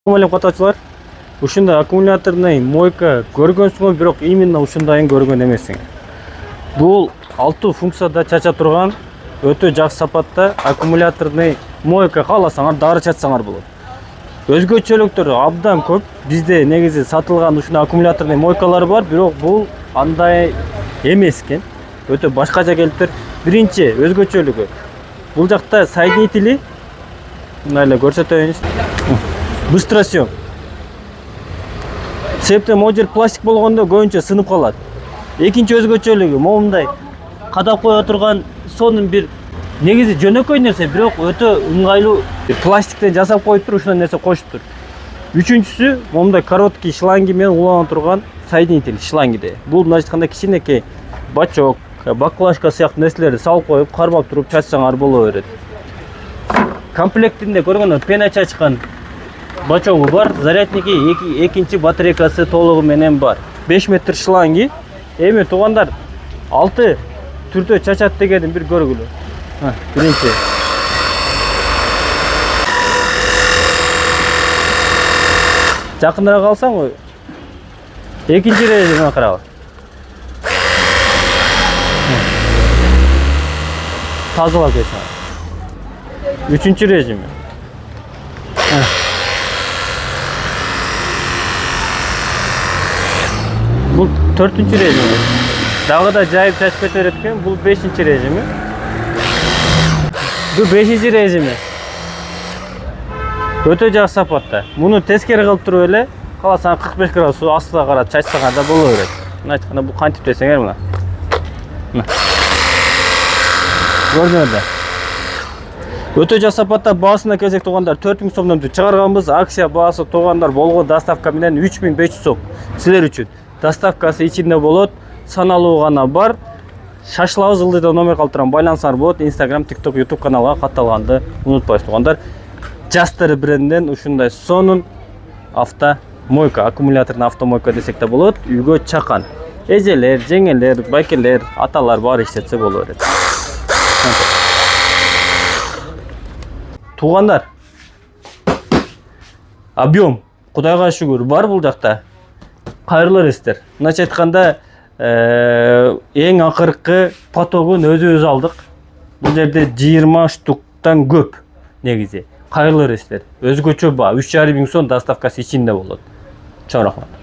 Катачылар, ушундай аккумуляторный мойка көргөнсүңөр, бирок именно ушундайын көргөн эмессиң. Бул 6 функцияда чача турган өтө жакшы сапатта аккумуляторный мойка, кааласаңар дары чачсаңар болот. Өзгөчөлүктөрү абдан көп. Бизде негизи сатылган ушундай аккумуляторный мойкалар бар, бирок бул андай эмес экен. Өтө башкача келип тур. Биринчи өзгөчөлүгү, бул жакта соединители, мына эле көрсөтөйүн. Быстросъем. Себептен могу жер пластик болгондо көбүнчө сынып калат. Экинчи өзгөчөлүгү момундай кадап кое турган сонун бир негизи жөнөкөй нерсе, бирок өтө ыңгайлуу пластиктен жасап коюп туруп ушундай нерсе кошуп тур. Үчүнчүсү момундай короткий шланги менен улана турган соединитель шлангиде. Бул мындайча айтканда кичинекей бачок, баклажка сыяктуу нерселерди салып коюп, кармап туруп чачсаңар боло берет. Комплектинде көргөндөр пена чачкан бачогу бар, зарядники, экинчи батарейкасы толугу менен бар. 5 метр шланги. Эми туугандар 6 түрдө чачат дегенин бир көргүлө. Биринчи. Жакындыраак алсаң, экинчи режимге карагыла. Тазалап кетсең. Үчүнчү режими. Бул 4-нчү режими. Дагы да жайып чачып кете берет экен. Бул 5-нчи режими. Бул 5-нчи режими. Өтө жакшы сапатта. Муну тескери кылып туруп эле, каласаң 45 градус астына карап чачсаңар да боло берет. Мына айтканда бул кантип десеңер мына. Көрдүңөрдү. Өтө жакшы сапатта. Баасына келсек туугандар, 4000 сомдон чыгарганбыз. Акция баасы туугандар болгон доставка менен 3500 сом. Силер үчүн доставкасы ичинде болот, саналуу гана бар. Шашылабыз ылдыйда номер калтырам, байлансаңар болот. Instagram, TikTok, YouTube каналга катталганды унутпайсыз туугандар. Жастар брендинен ушундай сонун автомойка, аккумуляторный автомойка десек да болот. Үйгө чакан. Эжелер, жеңелер, байкелер, аталар баары иштетсе боло берет. Туугандар, объем Кудайга шүгүр бар бул жакта. Кайрылар эстер. Мындайча айтканда, эң акыркы потогун өзүбүз алдык. Бул жерде 20 штуктан көп негизи. Кайрылар эстер. Өзгөчө баа 3500 сом доставкасы ичинде болот. Чоң рахмат.